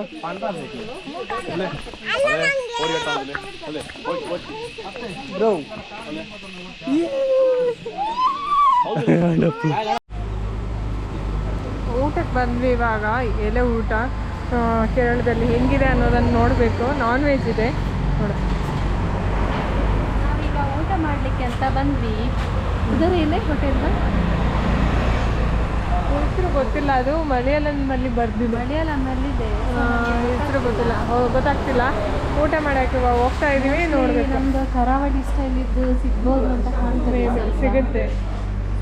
ಊಟಕ್ಕೆ ಬಂದ್ವಿ ಇವಾಗ. ಎಲೆ ಊಟ ಕೇರಳದಲ್ಲಿ ಹೆಂಗಿದೆ ಅನ್ನೋದನ್ನು ನೋಡಬೇಕು. ನಾನ್ ವೆಜ್ ಇದೆ ನೋಡ. ನಾವೀಗ ಊಟ ಮಾಡಲಿಕ್ಕೆ ಅಂತ ಬಂದ್ವಿ. ಇದರ ಎಲೆ ಹೋಟೆಲ್ ಹೆಸರು ಗೊತ್ತಿಲ್ಲ, ಅದು ಮಲಯಾಳಂನಲ್ಲಿ ಬರ್ದಿದೆ. ಮಲಯಾಳಂನಲ್ಲಿದೆ, ಹೆಸರು ಗೊತ್ತಿಲ್ಲ, ಗೊತ್ತಾಗ್ತಿಲ್ಲ. ಊಟ ಮಾಡೋಕ್ಕೆ ಹೋಗ್ತಾ ಇದೀವಿ, ನೋಡ್ಬೇಕು. ನಮ್ದು ಕರಾವಳಿ ಸ್ಟೈಲ್ ಇದ್ದು ಸಿಗ್ಬೋದು ಅಂತ ಕಾಣ್ತದೆ. ಸಿಗುತ್ತೆ,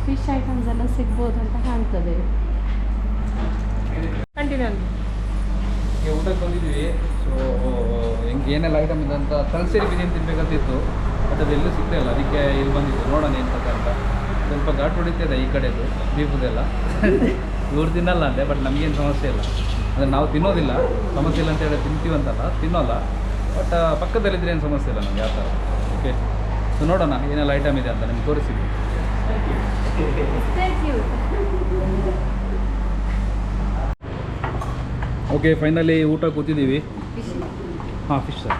ಫಿಶ್ ಐಟಮ್ಸ್ ಎಲ್ಲ ಸಿಗ್ಬೋದು ಅಂತ ಕಾಣ್ತದೆ. ಕಂಟಿನ್ಯೂ. ಊಟಕ್ಕೆ ಬಂದಿದ್ವಿ. ಸೊ ಏನೆಲ್ಲ ಐಟಮ್ ಇದೆ ಅಂತ ತಲಸೇರಿ ಬಿರಿಯಾನಿ ತಿನ್ಬೇಕಂತಿತ್ತು, ಬಟ್ ಅದೆಲ್ಲೂ ಸಿಗ್ತಾ ಇಲ್ಲ. ಅದಕ್ಕೆ ಇಲ್ಲಿ ಬಂದಿದ್ದು ನೋಡೋಣ ಏನು ಕತೆ ಅಂತ. ಸ್ವಲ್ಪ ಘಾಟ್ ಹೊಡಿತಿದೆ ಈ ಕಡೆದು ಬೀಫುದೆಲ್ಲ. ಇವ್ರು ತಿನ್ನಲ್ಲ ಅಂದೆ, ಬಟ್ ನಮಗೇನು ಸಮಸ್ಯೆ ಇಲ್ಲ. ಅಂದರೆ ನಾವು ತಿನ್ನೋದಿಲ್ಲ, ಸಮಸ್ಯೆ ಇಲ್ಲ ಅಂತೇಳಿ ತಿಂತೀವಂತಲ್ಲ, ತಿನ್ನೋಲ್ಲ. ಬಟ್ ಪಕ್ಕದಲ್ಲಿದ್ದರೆ ಏನು ಸಮಸ್ಯೆ ಇಲ್ಲ ನಮ್ಗೆ ಯಾವ ಥರ. ಓಕೆ, ಸೊ ನೋಡೋಣ ಏನೆಲ್ಲ ಐಟಮ್ ಇದೆ ಅಂತ ನಿಮ್ಗೆ ತೋರಿಸ್ತೀವಿ. ಓಕೆ, ಫೈನಲಿ ಊಟ ಕೂತಿದ್ದೀವಿ. ಹಾಂ, ಫಿಶ್ ಸರ್.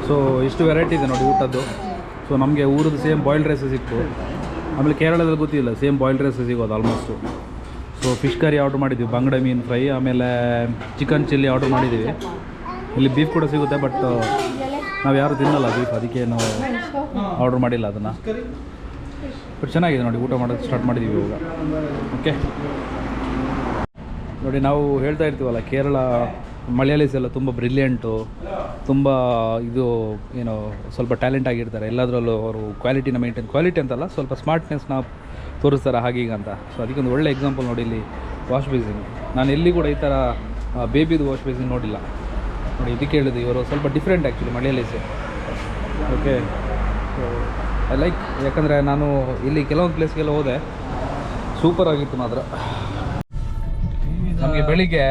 ಸೊ ಇಷ್ಟು ವೆರೈಟಿ ಇದೆ ನೋಡಿ ಊಟದ್ದು. ಸೊ ನಮಗೆ ಊರದ್ದು ಸೇಮ್ ಬಾಯ್ಲ್ಡ್ ರೈಸ್ ಸಿಕ್ತು. ಆಮೇಲೆ ಕೇರಳದಲ್ಲಿ ಗೊತ್ತಿಲ್ಲ, ಸೇಮ್ ಬಾಯ್ಲ್ಡ್ ರೈಸ್ ಸಿಗೋದು almost. So fish curry order ಮಾಡಿದ್ವಿ, ಬಂಗಡೆ ಮೀನು ಫ್ರೈ, ಆಮೇಲೆ ಚಿಕನ್ ಚಿಲ್ಲಿ ಆರ್ಡ್ರ್ ಮಾಡಿದ್ದೀವಿ. ಇಲ್ಲಿ ಬೀಫ್ ಕೂಡ ಸಿಗುತ್ತೆ, ಬಟ್ ನಾವು ಯಾರು ತಿನ್ನಲ್ಲ ಬೀಫ್, ಅದಕ್ಕೆ ನಾವು ಆರ್ಡ್ರ್ ಮಾಡಿಲ್ಲ ಅದನ್ನು. ಬಟ್ ಚೆನ್ನಾಗಿದೆ ನೋಡಿ, ಊಟ ಮಾಡೋದು ಸ್ಟಾರ್ಟ್ ಮಾಡಿದ್ದೀವಿ ಇವಾಗ. ಓಕೆ ನೋಡಿ, ನಾವು ಹೇಳ್ತಾ ಇರ್ತೀವಲ್ಲ, ಕೇರಳ ಮಲಯಾಳೀಸ್ ಎಲ್ಲ ತುಂಬ ಬ್ರಿಲಿಯಂಟು, ತುಂಬ ಇದು ಏನೋ ಸ್ವಲ್ಪ ಟ್ಯಾಲೆಂಟ್ ಆಗಿರ್ತಾರೆ ಎಲ್ಲದರಲ್ಲೂ. ಅವರು ಕ್ವಾಲಿಟಿನ ಮೇಂಟೈನ್, ಕ್ವಾಲಿಟಿ ಅಂತಲ್ಲ, ಸ್ವಲ್ಪ ಸ್ಮಾರ್ಟ್ನೆಸ್ನ ತೋರಿಸ್ತಾರೆ ಹಾಗೀಗ ಅಂತ. ಸೊ ಅದಕ್ಕೊಂದು ಒಳ್ಳೆ ಎಕ್ಸಾಂಪಲ್ ನೋಡಿ ಇಲ್ಲಿ ವಾಶ್ ಬೇಸಿನ್. ನಾನು ಎಲ್ಲಿ ಕೂಡ ಈ ಥರ ಬೇಬಿದು ವಾಶ್ ಬೇಸಿನ್ ನೋಡಿಲ್ಲ ನೋಡಿ. ಇದಕ್ಕೆ ಹೇಳಿದ್ದು ಇವರು ಸ್ವಲ್ಪ ಡಿಫ್ರೆಂಟ್ ಆ್ಯಕ್ಚುಲಿ ಮಲಯಾಳೀಸೇ. ಓಕೆ, ಸೊ ಐ ಲೈಕ್, ಯಾಕಂದರೆ ನಾನು ಇಲ್ಲಿ ಕೆಲವೊಂದು ಪ್ಲೇಸ್ಗೆಲ್ಲ ಹೋದೆ, ಸೂಪರ್ ಆಗಿತ್ತು ಮಾತ್ರ. ನಮಗೆ ಬೆಳಿಗ್ಗೆ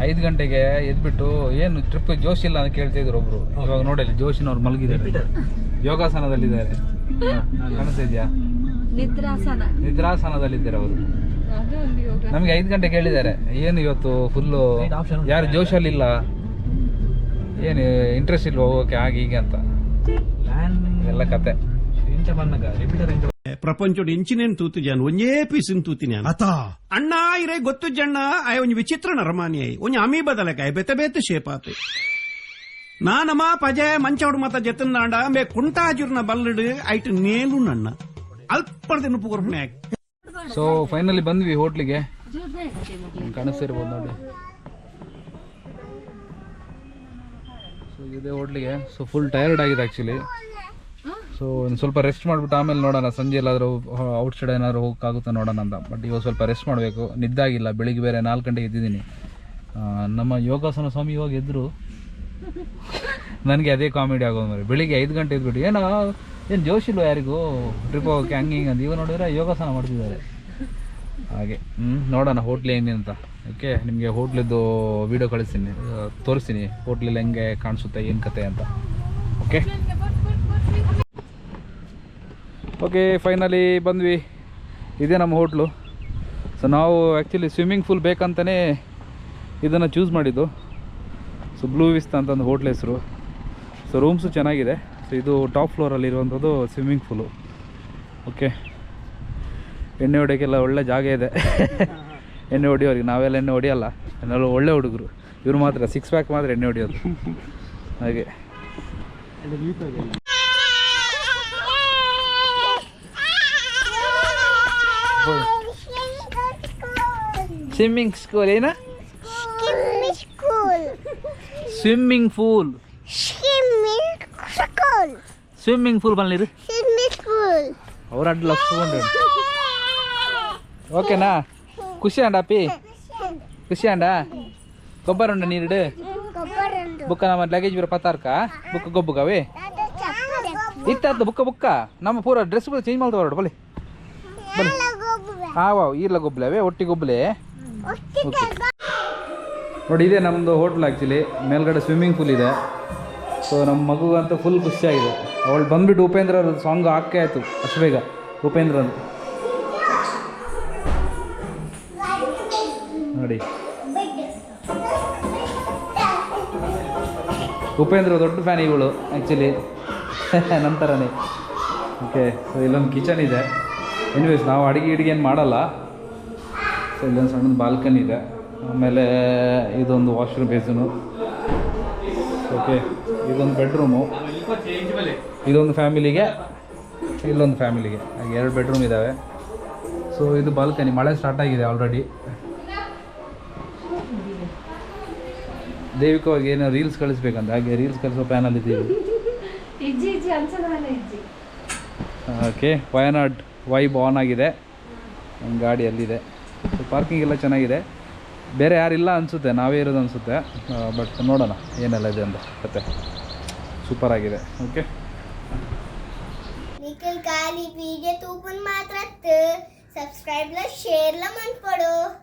5 ಗಂಟೆಗೆ ಎದ್ಬಿಟ್ಟು ಏನು ಟ್ರಿಪ್ ಜೋಶ್ ಇಲ್ಲ ಅಂತ ಕೇಳ್ತಿದ್ರು ಒಬ್ರು. ಇವಾಗ ನೋಡಿ ಜೋಶಿನವ್ರು ಮಲಗಿದ್ದಾರೆ, ಯೋಗಾಸನದಲ್ಲಿದ್ದಾರೆ. ಕಾಣಿಸ್ತಿದ್ಯಾ? ನಿದ್ರಾಸನದಲ್ಲಿದ್ದಾರೆ ಅವರು. ನಮಗೆ 5 ಗಂಟೆಗೆ ಹೇಳಿದ್ದಾರೆ, ಏನು ಇವತ್ತು ಫುಲ್ಲು ಯಾರು ಜೋಶಲ್ಲಿಲ್ಲ, ಏನು ಇಂಟ್ರೆಸ್ಟ್ ಇಲ್ಲ ಹೋಗೋಕೆ ಹಾಗೆ ಹೀಗೆ ಅಂತ ಎಲ್ಲ ಕತೆ. ಪ್ರಪಂಚದ ಇಂಚಿನೇನು ತೂತು ಜಾನು ಒಂದೇ ಪೀಸಿನ ತೂತಿನ ಅಣ್ಣ ಇರೇ ಗೊತ್ತು ಜಣ್ಣ ಆಯ ಒಂಜಿ ವಿಚಿತ್ರ ನರಮಾನಿ ಆಯಿ ಒಂಜಿ ಅಮೀ ಬದಲಕಾಯಿ ಬೆತ್ತ ಬೇತ ಶೇಪ್ ಆತು ನಾನಮ್ಮ ಪಜೆ ಮಂಚವಡು ಮತ ಜತನಾಂಡ ಮೇ ಕುಂಟಾಜುರ್ನ ಬಲ್ಲಡು ಐಟ್ ನೇಲು ನನ್ನ ಅಲ್ಪದ ನುಪ್ಪು ಕೊರ್ಪಣೆ. ಸೊ ಫೈನಲಿ ಬಂದ್ವಿ ಹೋಟ್ಲಿಗೆ, ಕಾಣಿಸ್ತಿರ್ಬೋದು ನೋಡಿ. ಸೊ ಇದೇ ಹೋಟ್ಲಿಗೆ. ಸೊ ಫುಲ್ ಟಯರ್ಡ್ ಆಗಿದೆ ಆ್ಯಕ್ಚುಲಿ. ಸೊ ಒಂದು ಸ್ವಲ್ಪ ರೆಸ್ಟ್ ಮಾಡಿಬಿಟ್ಟು ಆಮೇಲೆ ನೋಡೋಣ, ಸಂಜೆ ಎಲ್ಲಾದರೂ ಔಟ್ಸೈಡ್ ಏನಾದರೂ ಹೋಗೋಕ್ಕಾಗುತ್ತಾ ನೋಡೋಣ ಅಂತ. ಬಟ್ ಇವಾಗ ಸ್ವಲ್ಪ ರೆಸ್ಟ್ ಮಾಡಬೇಕು, ನಿದ್ದಾಗಿಲ್ಲ. ಬೆಳಿಗ್ಗೆ ಬೇರೆ 4 ಗಂಟೆಗೆ ಎದ್ದಿದ್ದೀನಿ. ನಮ್ಮ ಯೋಗಾಸನ ಸ್ವಾಮಿ ಇವಾಗ ಎದ್ರು, ನನಗೆ ಅದೇ ಕಾಮಿಡಿ ಆಗೋದು ಮರಿ. ಬೆಳಿಗ್ಗೆ 5 ಗಂಟೆ ಎದ್ಬಿಟ್ಟು ಏನು ಜೋಶ್ ಇಲ್ವ ಯಾರಿಗೂ ಟ್ರಿಪ್ ಹೋಗೋಕ್ಕೆ ಹಂಗೆ ಹಿಂಗೆ ಅಂತ. ಇವಾಗ ನೋಡಿದ್ರೆ ಯೋಗಾಸನ ಮಾಡ್ತಿದ್ದಾರೆ ಹಾಗೆ. ನೋಡೋಣ ಹೋಟ್ಲ್ ಹೆಂಗೆ ಅಂತ. ಓಕೆ, ನಿಮಗೆ ಹೋಟ್ಲಿದ್ದು ವೀಡಿಯೋ ಕಳಿಸ್ತೀನಿ, ತೋರಿಸ್ತೀನಿ ಹೋಟ್ಲಲ್ಲಿ ಹೆಂಗೆ ಕಾಣಿಸುತ್ತೆ, ಏನು ಕತೆ ಅಂತ. ಓಕೆ ಓಕೆ, ಫೈನಲಿ ಬಂದ್ವಿ. ಇದೇ ನಮ್ಮ ಹೋಟ್ಲು. ಸೊ ನಾವು ಆ್ಯಕ್ಚುಲಿ ಸ್ವಿಮ್ಮಿಂಗ್ ಪೂಲ್ ಬೇಕಂತಲೇ ಇದನ್ನು ಚೂಸ್ ಮಾಡಿದ್ದು. ಸೊ ಬ್ಲೂ ವಿಸ್ತಾ ಅಂತ ಒಂದು ಹೋಟ್ಲ್ ಹೆಸರು. ಸೊ ರೂಮ್ಸು ಚೆನ್ನಾಗಿದೆ. ಸೊ ಇದು ಟಾಪ್ ಫ್ಲೋರಲ್ಲಿ ಇರುವಂಥದ್ದು ಸ್ವಿಮ್ಮಿಂಗ್ ಪೂಲು. ಓಕೆ, ಎಣ್ಣೆ ಹೊಡಿಯೋಕ್ಕೆಲ್ಲ ಒಳ್ಳೆ ಜಾಗ ಇದೆ. ಎಣ್ಣೆ ಹೊಡಿಯೋರಿಗೆ, ನಾವೆಲ್ಲ ಎಣ್ಣೆ ಹೊಡಿಯೋಲ್ಲ, ನಾವೆಲ್ಲ ಒಳ್ಳೆ ಹುಡುಗರು. ಇವರು ಮಾತ್ರ 6 ಪ್ಯಾಕ್ ಮಾತ್ರ ಎಣ್ಣೆ ಹೊಡಿಯೋದು ಹಾಗೆ. ಸ್ವಿಮ್ಮಿಂಗ್ ಸ್ಕೂಲ್ ಏನ? Swimming pool. ಸ್ವಿಮ್ಮಿಂಗ್ ಪೂಲ್ ಬನ್ನಿರು ಅವ್ರ ಅಡ್ಡ ಲಕ್ಷ. ಓಕೆನಾ? ಖುಷಿ ಅಂಡ ಅಪ್ಪಿ? ಖುಷಿ ಅಂಡ? ಗೊಬ್ಬರ ಉಂಡ ನೀರಿಡು ಬುಕ್ಕ ನಮ್ಮ ಲಗೇಜ್ ಬರೋ ಪತ್ತಾರ್ಕ ಬುಕ್ಕ ಗೊಬ್ಬುಗವೇ ಇತ್ತ ಬುಕ್ಕ ಬುಕ್ಕ ನಮ್ಮ ಪೂರ ಡ್ರೆಸ್ ಚೇಂಜ್ ಮಾಡ್ತಾ ಹೊರಡು ಬಲಿ ಬಲಿ. ಹಾವ ಈರ್ಲ ಗೊಬ್ಬಲವೇ ಒಟ್ಟಿ ಗೊಬ್ಬಲೆ. ನೋಡಿ, ಇದೇ ನಮ್ಮದು ಹೋಟ್ಲ್ ಆ್ಯಕ್ಚುಲಿ. ಮೇಲ್ಗಡೆ ಸ್ವಿಮ್ಮಿಂಗ್ ಪೂಲ್ ಇದೆ. ಸೊ ನಮ್ಮ ಮಗುಗಂತೂ ಫುಲ್ ಖುಷಿಯಾಗಿದೆ. ಅವಳು ಬಂದುಬಿಟ್ಟು ಉಪೇಂದ್ರ ಅವ್ರ ಸಾಂಗ್ ಹಾಕೇ ಆಯಿತು ಅಷ್ಟು ಬೇಗ. ಉಪೇಂದ್ರ ನೋಡಿ, ಉಪೇಂದ್ರ ದೊಡ್ಡ ಫ್ಯಾನ್ ಇವಳು ಆ್ಯಕ್ಚುಲಿ ನಂತರನೇ. ಓಕೆ, ಸೊ ಇಲ್ಲೊಂದು ಕಿಚನ್ ಇದೆ. ಎನಿವೇಸ್ ನಾವು ಅಡುಗೆ ಏನು ಮಾಡಲ್ಲ. ಸೊ ಇಲ್ಲೊಂದು ಸಣ್ಣದು ಬಾಲ್ಕನಿ ಇದೆ. ಆಮೇಲೆ ಇದೊಂದು ವಾಶ್ರೂಮ್ ಬೇಸಿನು. ಓಕೆ, ಇದೊಂದು ಬೆಡ್ರೂಮು. ಇದೊಂದು ಫ್ಯಾಮಿಲಿಗೆ, ಇಲ್ಲೊಂದು ಫ್ಯಾಮಿಲಿಗೆ, ಹಾಗೆ 2 ಬೆಡ್ರೂಮ್ ಇದ್ದಾವೆ. ಸೊ ಇದು ಬಾಲ್ಕನಿ. ಮಳೆ ಸ್ಟಾರ್ಟ್ ಆಗಿದೆ ಆಲ್ರೆಡಿ. ದೈವಿಕವಾಗಿ ಏನೋ ರೀಲ್ಸ್ ಕಳಿಸ್ಬೇಕಂತ, ಹಾಗೆ ರೀಲ್ಸ್ ಕಳಿಸೋ ಪ್ಯಾನಲ್ಲಿ ಇದ್ದೀವಿ. ಓಕೆ, ವಯನಾಡ್ ವೈಬ್ ಆನ್ ಆಗಿದೆ. ನಮ್ಮ ಗಾಡಿ ಅಲ್ಲಿದೆ. ಸೊ ಪಾರ್ಕಿಂಗ್ ಎಲ್ಲ ಚೆನ್ನಾಗಿದೆ. ಬೇರೆ ಯಾರಿಲ್ಲ ಅನಿಸುತ್ತೆ, ನಾವೇ ಇರೋದು ಅನಿಸುತ್ತೆ. ಬಟ್ ನೋಡೋಣ ಏನೆಲ್ಲ ಇದೆ ಅಂತ ಕತೆ. ಸೂಪರ್ ಆಗಿದೆ. ಓಕೆ, सब्सक्राइब ला शेअर ला मन पडो.